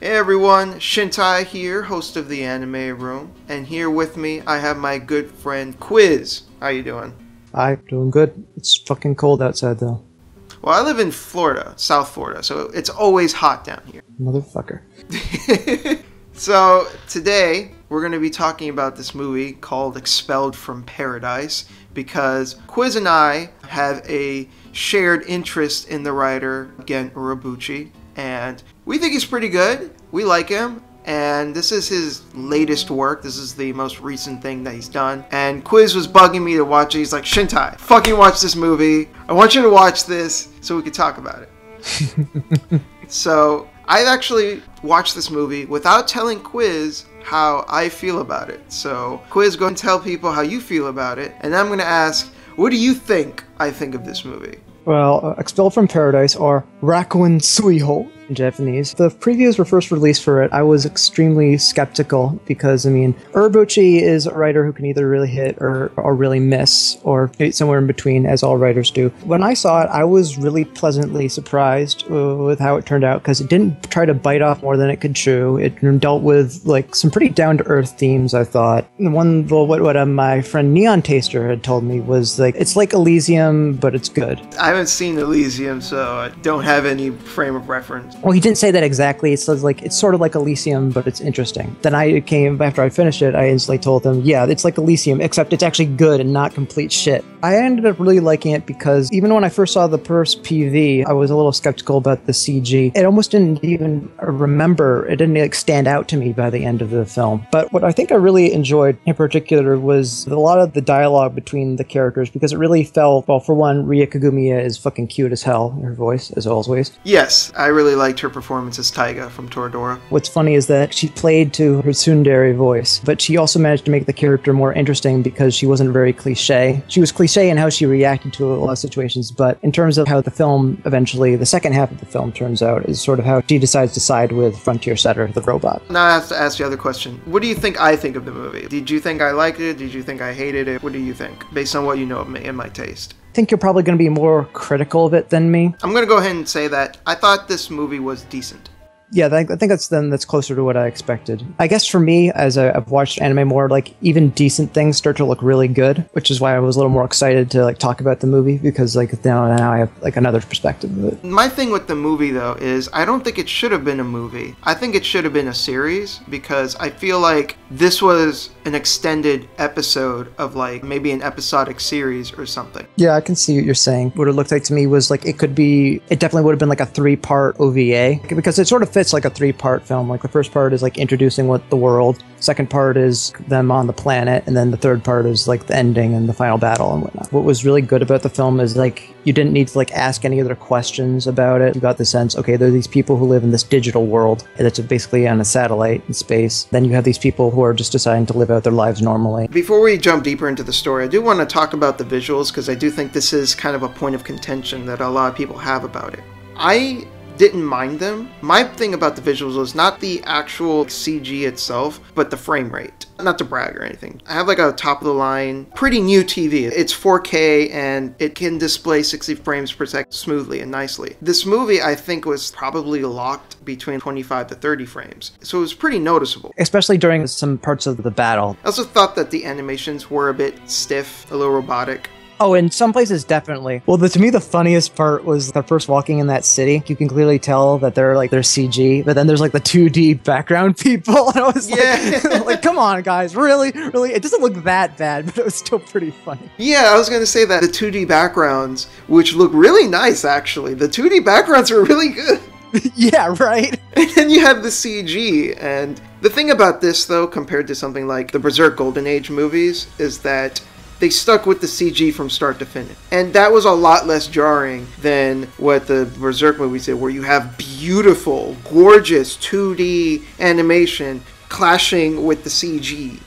Hey everyone, Shintai here, host of the Anime Room, and here with me I have my good friend Quiz. How you doing? I'm doing good. It's fucking cold outside though. Well, I live in Florida, South Florida, so it's always hot down here. Motherfucker. So today we're going to be talking about this movie called Expelled from Paradise because Quiz and I have a shared interest in the writer Gen Urobuchi, and we think he's pretty good. We like him, and this is his latest work. This is the most recent thing that he's done. And Quiz was bugging me to watch it. He's like, Shintai, fucking watch this movie. I want you to watch this so we could talk about it. So I've actually watched this movie without telling Quiz how I feel about it. So Quiz, go and tell people how you feel about it, and I'm going to ask, what do you think I think of this movie? Well, Expelled from Paradise, or Rakuen Suiho in Japanese. The previews were first released for it. I was extremely skeptical because, Urobuchi is a writer who can either really hit or really miss, or somewhere in between, as all writers do. When I saw it, I was really pleasantly surprised with how it turned out, because it didn't try to bite off more than it could chew. It dealt with some pretty down-to-earth themes, I thought. What my friend Neon Taster had told me was it's like Elysium, but it's good. I haven't seen Elysium, so I don't have any frame of reference. Well, he didn't say that exactly. It says it's sort of like Elysium, but it's interesting. Then after I finished it, I instantly told him, yeah, it's like Elysium, except it's actually good and not complete shit. I ended up really liking it because even when I first saw the first PV, I was a little skeptical about the CG. It almost didn't even remember, it didn't stand out to me by the end of the film. But what I think I really enjoyed in particular was a lot of the dialogue between the characters, because it really felt, well, for one, Ria Kagumiya is fucking cute as hell, her voice, as always. Yes, I really liked her performance as Taiga from Toradora. What's funny is that she played to her tsundere voice, but she also managed to make the character more interesting because she wasn't very cliche. She was cliche in how she reacted to a lot of situations, but in terms of how the film eventually, the second half of the film turns out, is sort of how she decides to side with Frontier Setter, the robot. Now I have to ask the other question. What do you think I think of the movie? Did you think I liked it? Did you think I hated it? What do you think, based on what you know of me and my taste? I think you're probably going to be more critical of it than me. I'm going to go ahead and say that I thought this movie was decent. Yeah, I think that's closer to what I expected. I guess for me, as I've watched anime more, even decent things start to look really good, which is why I was a little more excited to talk about the movie, because now I have another perspective of it. My thing with the movie though is I don't think it should have been a movie. I think it should have been a series, because I feel like this was an extended episode of maybe an episodic series or something. Yeah, I can see what you're saying. What it looked like to me was it definitely would have been a 3-part OVA, because it sort of fits like a 3-part film. The first part is ending with the world, second part is them on the planet, and then the third part is the ending and the final battle and whatnot. What was really good about the film is you didn't need to ask any other questions about it. You got the sense, okay, there are these people who live in this digital world that's basically on a satellite in space. Then you have these people who are just deciding to live out their lives normally. Before we jump deeper into the story, I do want to talk about the visuals, because I do think this is kind of a point of contention that a lot of people have about it. I didn't mind them. My thing about the visuals was not the actual CG itself, but the frame rate. Not to brag or anything. I have a top of the line, pretty new TV. It's 4K and it can display 60 frames per second smoothly and nicely. This movie, I think, was probably locked between 25 to 30 frames. So it was pretty noticeable. Especially during some parts of the battle. I also thought that the animations were a bit stiff, a little robotic. Oh, in some places, definitely. Well, to me, the funniest part was the first walking in that city. You can clearly tell that they're CG, but then there's the 2D background people. And I was come on, guys, really? It doesn't look that bad, but it was still pretty funny. Yeah, I was going to say that the 2D backgrounds, which look really nice, actually. The 2D backgrounds are really good. Yeah, right? And then you have the CG, and the thing about this, though, compared to something like the Berserk Golden Age movies, is that they stuck with the CG from start to finish. And that was a lot less jarring than what the Berserk movies did, where you have beautiful, gorgeous 2D animation clashing with the CG.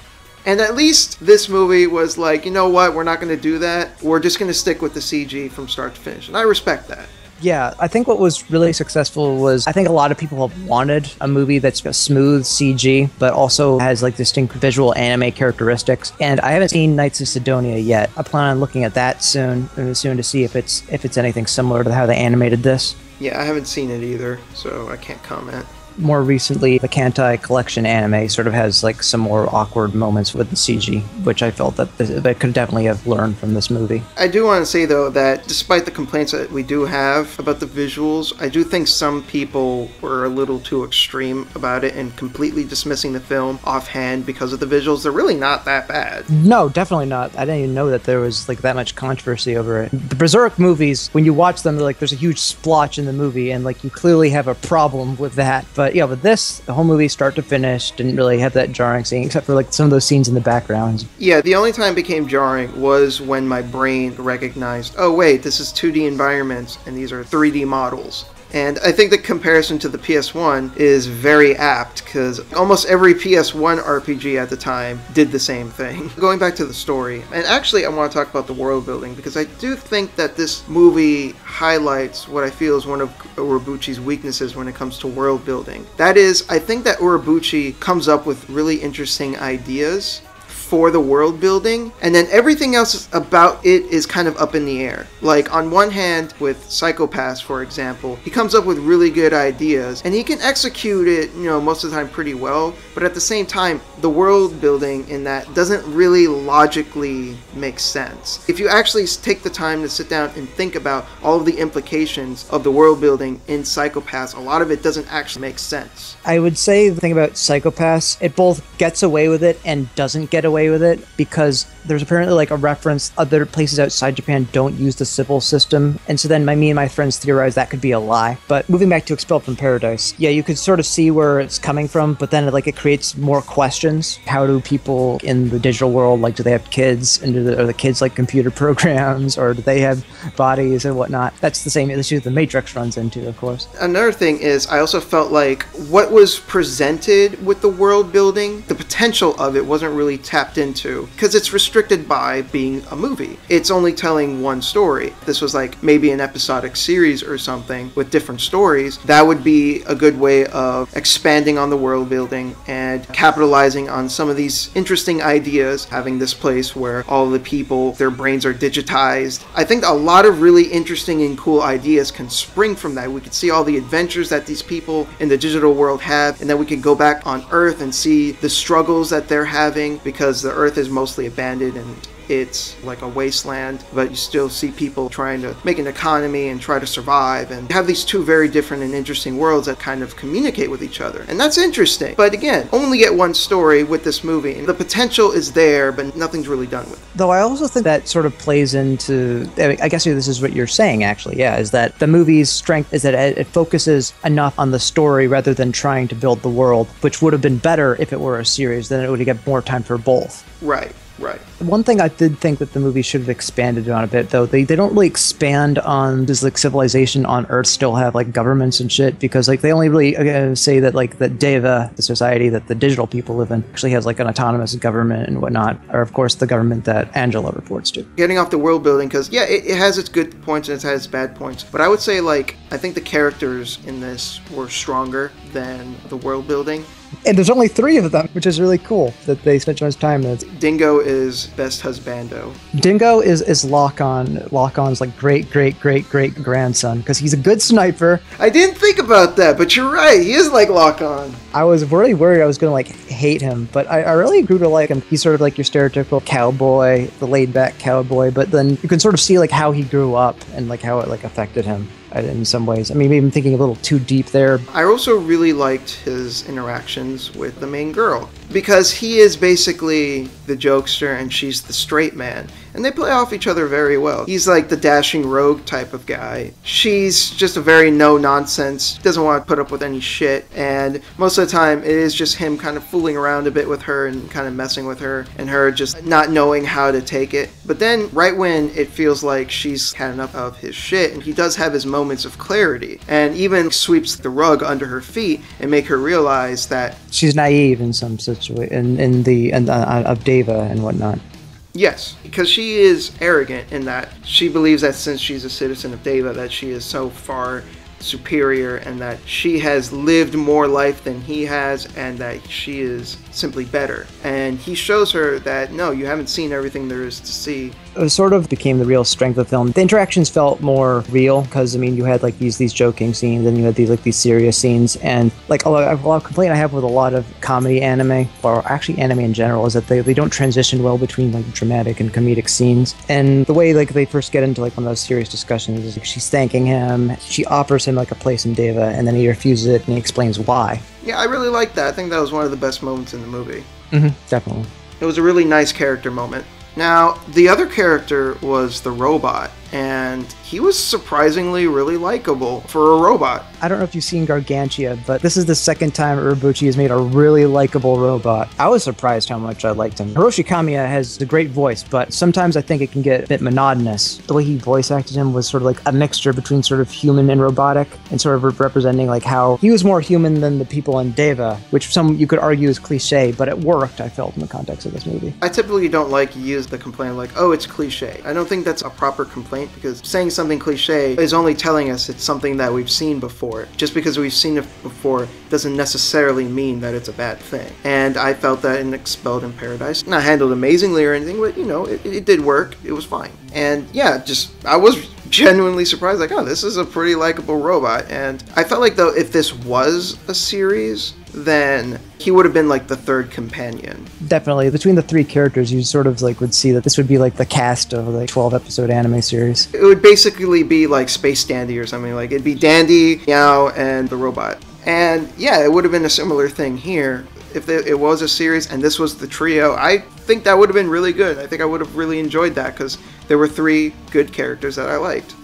And at least this movie was like, you know what, we're not going to do that. We're just going to stick with the CG from start to finish. And I respect that. Yeah, I think what was really successful was I think a lot of people have wanted a movie that's got smooth CG, but also has like distinct visual anime characteristics. And I haven't seen Knights of Sidonia yet. I plan on looking at that soon to see if it's anything similar to how they animated this. Yeah, I haven't seen it either, so I can't comment. More recently, the Kantai Collection anime sort of has like some more awkward moments with the CG, which I felt that they could definitely have learned from this movie. I do want to say, though, that despite the complaints that we do have about the visuals, I do think some people were a little too extreme about it and completely dismissing the film offhand because of the visuals. They're really not that bad. No, definitely not. I didn't even know that there was like that much controversy over it. The Berserk movies, when you watch them, like there's a huge splotch in the movie, and like you clearly have a problem with that. But yeah, with this, the whole movie start to finish didn't really have that jarring scene, except for like some of those scenes in the background. Yeah, the only time it became jarring was when my brain recognized, oh wait, this is 2D environments and these are 3D models. And I think the comparison to the PS1 is very apt because almost every PS1 RPG at the time did the same thing. Going back to the story, and actually I want to talk about the world building because I do think that this movie highlights what I feel is one of Urobuchi's weaknesses when it comes to world building. That is, I think that Urobuchi comes up with really interesting ideas for the world building, and then everything else about it is kind of up in the air. Like on one hand, with Psycho-Pass, for example, he comes up with really good ideas and he can execute it, most of the time pretty well, but at the same time, the world building in that doesn't really logically make sense. If you actually take the time to sit down and think about all of the implications of the world building in Psycho-Pass, a lot of it doesn't actually make sense. I would say the thing about Psycho-Pass, it both gets away with it and doesn't get away with it, because there's apparently like a reference other places outside Japan don't use the civil system, and so then me and my friends theorized that could be a lie. But moving back to Expelled from Paradise, yeah, you could sort of see where it's coming from, but then it creates more questions. How do people in the digital world, like, do they have kids, and are the kids like computer programs, or do they have bodies and whatnot? That's the same issue the Matrix runs into, of course. Another thing is, I also felt like what was presented with the world building, the potential of it wasn't really tapped into, because it's restricted by being a movie. It's only telling one story. This was like maybe an episodic series or something with different stories. That would be a good way of expanding on the world building and capitalizing on some of these interesting ideas, having this place where all the people, their brains are digitized. I think a lot of really interesting and cool ideas can spring from that. We could see all the adventures that these people in the digital world have, and then we could go back on Earth and see the struggles that they're having, because the Earth is mostly abandoned and it's like a wasteland, but you still see people trying to make an economy and try to survive, and have these two very different and interesting worlds that kind of communicate with each other. And that's interesting. But again, only get one story with this movie. And the potential is there, but nothing's really done with it. Though I also think that sort of plays into, I guess this is what you're saying actually, yeah, is that the movie's strength is that it focuses enough on the story rather than trying to build the world, which would have been better if it were a series. Then it would have got more time for both. Right. One thing I did think that the movie should have expanded on a bit, though, they don't really expand on, does like civilization on Earth still have like governments and shit? Because like they only really say that like the Deva, the society that the digital people live in, actually has like an autonomous government and whatnot, or of course the government that Angela reports to. Getting off the world building, because yeah, it has its good points and it has its bad points, but I would say like I think the characters in this were stronger than the world building. And there's only 3 of them, which is really cool that they spent so much time in it. Dingo is best husbando. Dingo is Lock-On. Lock-On's like great grandson, because he's a good sniper. I didn't think about that, but you're right. He is like Lock-On. I was really worried I was going to like hate him, but I really grew to like him. He's sort of like your stereotypical cowboy, the laid-back cowboy, but then you can sort of see like how he grew up and like how it like affected him in some ways. I mean, maybe I'm thinking a little too deep there. I also really liked his interactions with the main girl, because he is basically the jokester and she's the straight man. and they play off each other very well. He's like the dashing rogue type of guy. She's just a very no-nonsense, doesn't want to put up with any shit, and most of the time it is just him kind of fooling around a bit with her and kind of messing with her, and her just not knowing how to take it. But then, right when it feels like she's had enough of his shit, and he does have his moments of clarity, and even sweeps the rug under her feet and make her realize that she's naive in some situation, of Deva and whatnot. Yes, because she is arrogant in that she believes that since she's a citizen of Deva that she is so far superior and that she has lived more life than he has and that she is simply better. And he shows her that, no, you haven't seen everything there is to see. It sort of became the real strength of the film. The interactions felt more real because, I mean, you had like these joking scenes and you had these serious scenes. And like a lot of complaint I have with a lot of comedy anime, or actually anime in general, is that they don't transition well between like dramatic and comedic scenes. And the way like they first get into like one of those serious discussions is like she's thanking him, she offers him like a place in Deva, and then he refuses it and he explains why. Yeah, I really liked that. I think that was one of the best moments in the movie. Definitely. It was a really nice character moment. Now, the other character was the robot, and he was surprisingly really likable for a robot. I don't know if you've seen Gargantia, but this is the second time Urobuchi has made a really likable robot. I was surprised how much I liked him. Hiroshi Kamiya has a great voice, but sometimes I think it can get a bit monotonous. The way he voice acted him was sort of like a mixture between sort of human and robotic, and sort of representing like how he was more human than the people in Deva, which some you could argue is cliche, but it worked, I felt, in the context of this movie. I typically don't like to use the complaint like, oh, it's cliche. I don't think that's a proper complaint, because saying something cliche is only telling us it's something that we've seen before. Just because we've seen it before doesn't necessarily mean that it's a bad thing. And I felt that in Expelled in Paradise. Not handled amazingly or anything, but you know, it did work. It was fine. And yeah, I was genuinely surprised, like, oh, this is a pretty likable robot. And I felt like, though, if this was a series, then he would have been like the third companion. Definitely. Between the three characters, you sort of like would see that this would be like the cast of like 12-episode anime series. It would basically be like Space Dandy or something. Like, it'd be Dandy, Meow, and the robot. And yeah, it would have been a similar thing here. If it was a series and this was the trio, I think that would have been really good. I think I would have really enjoyed that because there were three good characters that I liked.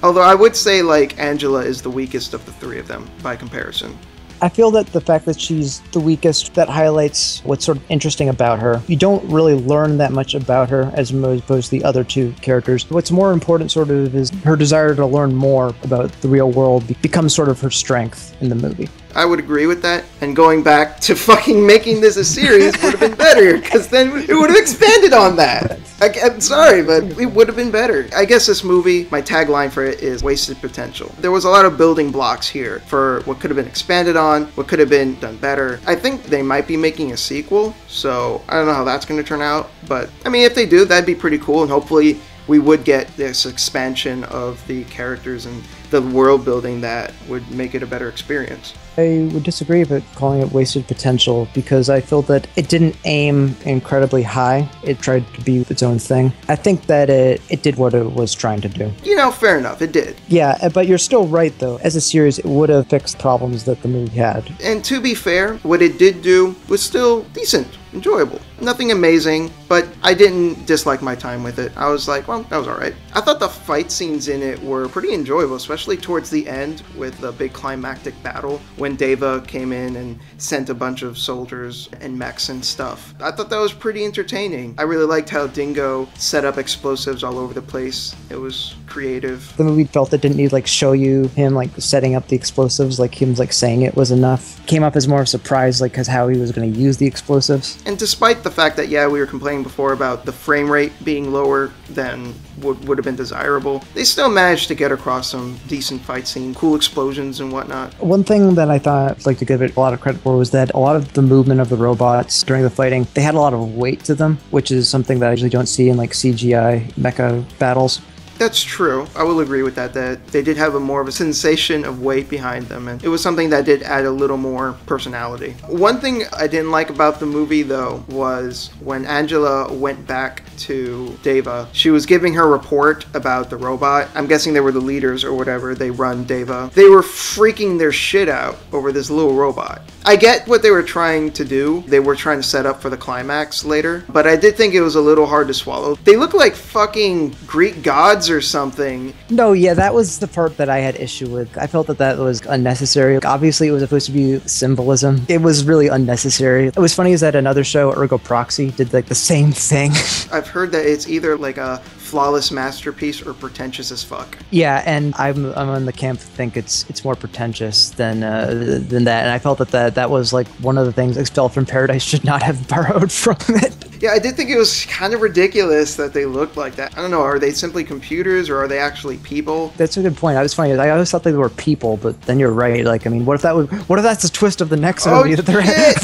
Although I would say like Angela is the weakest of the three of them by comparison. I feel that the fact that she's the weakest, that highlights what's sort of interesting about her. You don't really learn that much about her as opposed to the other two characters. What's more important sort of is her desire to learn more about the real world becomes sort of her strength in the movie. I would agree with that, and going back to fucking making this a series would have been better, because then it would have expanded on that. I'm sorry, but it would have been better. I guess this movie, my tagline for it is wasted potential. There was a lot of building blocks here for what could have been expanded on, what could have been done better. I think they might be making a sequel, so I don't know how that's going to turn out, but I mean, if they do, that'd be pretty cool, and hopefully we would get this expansion of the characters and the world building that would make it a better experience. I would disagree with calling it wasted potential because I feel that it didn't aim incredibly high. It tried to be its own thing. I think that it did what it was trying to do. You know, fair enough, it did. Yeah, but you're still right, though. As a series, it would have fixed problems that the movie had. And to be fair, what it did do was still decent, enjoyable. Nothing amazing, but I didn't dislike my time with it. I was like, well, that was alright. I thought the fight scenes in it were pretty enjoyable, especially towards the end with the big climactic battle when Deva came in and sent a bunch of soldiers and mechs and stuff. I thought that was pretty entertaining. I really liked how Dingo set up explosives all over the place. It was creative. The movie felt it didn't need like show you him like setting up the explosives, like him like saying it was enough. Came up as more of a surprise, like, because how he was going to use the explosives. And despite the fact that, yeah, we were complaining before about the frame rate being lower than would have been desirable, they still managed to get across some decent fight scene, cool explosions and whatnot. One thing that I thought I'd like to give it a lot of credit for was that a lot of the movement of the robots during the fighting, they had a lot of weight to them, which is something that I usually don't see in like CGI mecha battles. That's true. I will agree with that they did have more of a sensation of weight behind them, and it was something that did add a little more personality. One thing I didn't like about the movie, though, was when Angela went back to Deva, she was giving her report about the robot. I'm guessing they were the leaders or whatever. They run Deva. They were freaking their shit out over this little robot. I get what they were trying to do. They were trying to set up for the climax later, but I did think it was a little hard to swallow. They look like fucking Greek gods or something. No, yeah, that was the part that I had issue with. I felt that was unnecessary. Obviously, it was supposed to be symbolism. It was really unnecessary. It was funny is that another show, Ergo Proxy, did like the same thing. I've heard that it's either like a flawless masterpiece or pretentious as fuck. Yeah, and I'm on the camp to think it's more pretentious than that, and I felt that was like one of the things Expelled from Paradise should not have borrowed from it. Yeah, I did think it was kind of ridiculous that they looked like that. I don't know, are they simply computers or are they actually people? That's a good point. I was funny. I always thought they were people, but then you're right. Like, I mean, what if that's the twist of the next movie that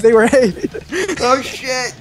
they were? Oh shit!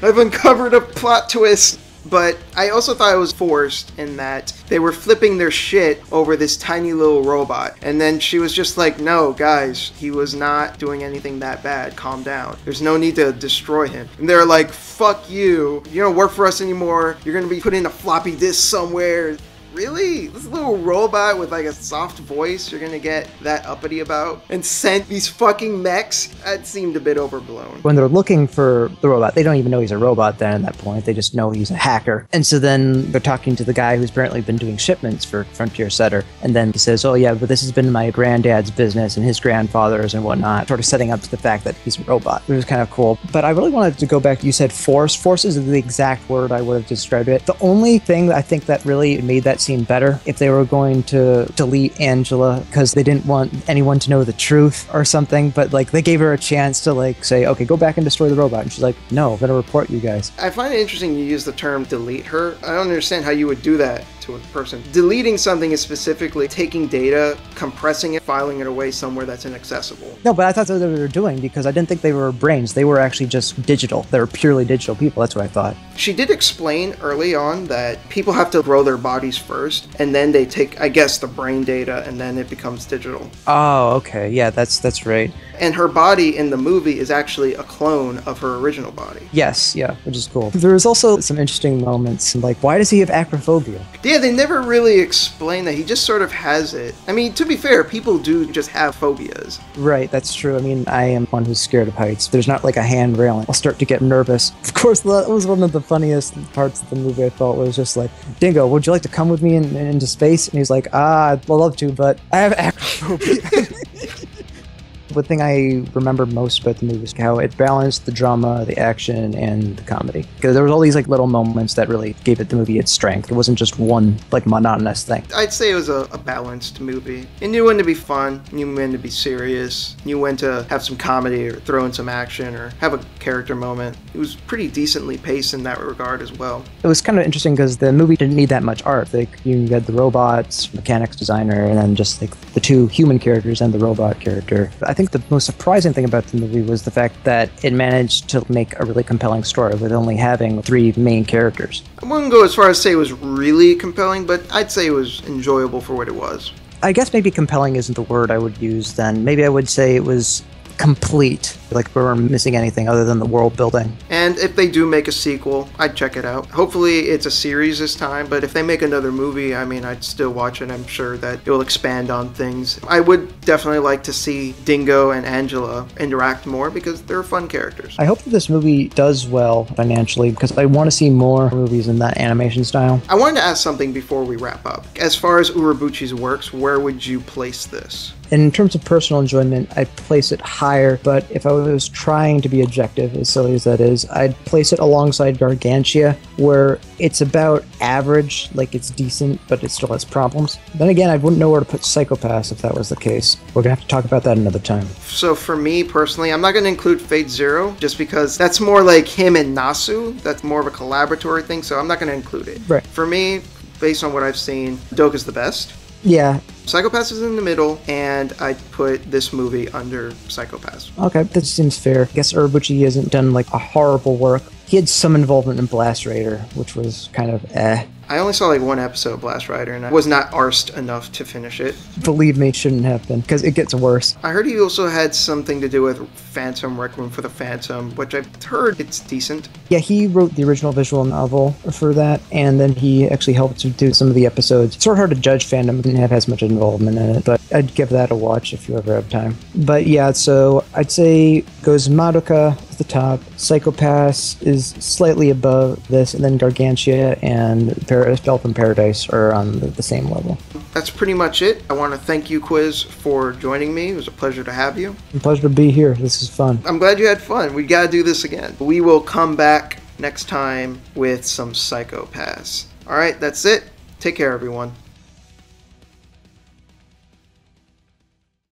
I've uncovered a plot twist. But I also thought it was forced in that they were flipping their shit over this tiny little robot. And then she was just like, no, guys, he was not doing anything that bad. Calm down. There's no need to destroy him. And they're like, fuck you. You don't work for us anymore. You're going to be put in a floppy disk somewhere. Really? This little robot with like a soft voice you're gonna get that uppity about? And sent these fucking mechs? That seemed a bit overblown. When they're looking for the robot, they don't even know he's a robot then at that point. They just know he's a hacker. And so then they're talking to the guy who's apparently been doing shipments for Frontier Setter. And then he says, oh yeah, but this has been my granddad's business and his grandfather's and whatnot. Sort of setting up to the fact that he's a robot, which was kind of cool. But I really wanted to go back. You said force. Force is the exact word I would have described it. The only thing that I think that really made that scene better if they were going to delete Angela because they didn't want anyone to know the truth or something, but like they gave her a chance to like say, okay, go back and destroy the robot, and she's like, no, I'm gonna report you guys. I find it interesting you use the term delete her. I don't understand how you would do that to a person. Deleting something is specifically taking data, compressing it, filing it away somewhere that's inaccessible. No, but I thought that's what they were doing because I didn't think they were brains. They were actually just digital. They were purely digital people. That's what I thought. She did explain early on that people have to grow their bodies first, and then they take, I guess, the brain data, and then it becomes digital. Oh, okay. Yeah, that's right. And her body in the movie is actually a clone of her original body. Yes, yeah, which is cool. There was also some interesting moments, like, why does he have acrophobia? Yeah, they never really explain that. He just sort of has it. I mean, to be fair, people do just have phobias. Right, that's true. I mean, I am one who's scared of heights. There's not like a hand railing. I'll start to get nervous. Of course, that was one of the funniest parts of the movie, I thought, was just like, Dingo, would you like to come with me into space? And he's like, I'd love to, but I have acrophobia. The thing I remember most about the movie is how it balanced the drama, the action, and the comedy. Because there was all these like little moments that really gave the movie its strength. It wasn't just one like monotonous thing. I'd say it was a balanced movie. It knew when to be fun, knew when to be serious, knew when to have some comedy or throw in some action or have a character moment. It was pretty decently paced in that regard as well. It was kind of interesting because the movie didn't need that much art. Like you had the robots, mechanics designer, and then just like the two human characters and the robot character. I think the most surprising thing about the movie was the fact that it managed to make a really compelling story with only having 3 main characters. I wouldn't go as far as say it was really compelling, but I'd say it was enjoyable for what it was. I guess maybe compelling isn't the word I would use then. Maybe I would say it was complete, like we weren't missing anything other than the world building. And if they do make a sequel, I'd check it out. Hopefully it's a series this time, but if they make another movie, I mean, I'd still watch it. I'm sure that it will expand on things. I would definitely like to see Dingo and Angela interact more because they're fun characters. I hope that this movie does well financially because I want to see more movies in that animation style. I wanted to ask something before we wrap up. As far as Urobuchi's works, where would you place this? In terms of personal enjoyment, I'd place it higher, but if I was trying to be objective, as silly as that is, I'd place it alongside Gargantia, where it's about average, like it's decent, but it still has problems. Then again, I wouldn't know where to put Psychopaths if that was the case. We're going to have to talk about that another time. So for me, personally, I'm not going to include Fate Zero, just because that's more like him and Nasu. That's more of a collaboratory thing, so I'm not going to include it. Right. For me, based on what I've seen, Doka's the best. Yeah. Psychopaths is in the middle, and I'd put this movie under Psychopaths. Okay, that seems fair. I guess Urobuchi hasn't done like a horrible work. He had some involvement in Blast Raider, which was kind of I only saw like one episode of Blast Rider, and I was not arsed enough to finish it. Believe me, it shouldn't have been, because it gets worse. I heard he also had something to do with Phantom, Requiem for the Phantom, which I've heard it's decent. Yeah, he wrote the original visual novel for that, and then he actually helped to do some of the episodes. It's sort of hard to judge fandom, didn't have as much involvement in it, but I'd give that a watch if you ever have time. But yeah, so I'd say goes Madoka at the top, Psycho-Pass is slightly above this, and then Gargantia and Expelled from Paradise are on the same level. That's pretty much it. I want to thank you, Quiz, for joining me. It was a pleasure to have you. A pleasure to be here. This is fun. I'm glad you had fun. We got to do this again. We will come back next time with some Psycho-Pass. All right, that's it. Take care, everyone.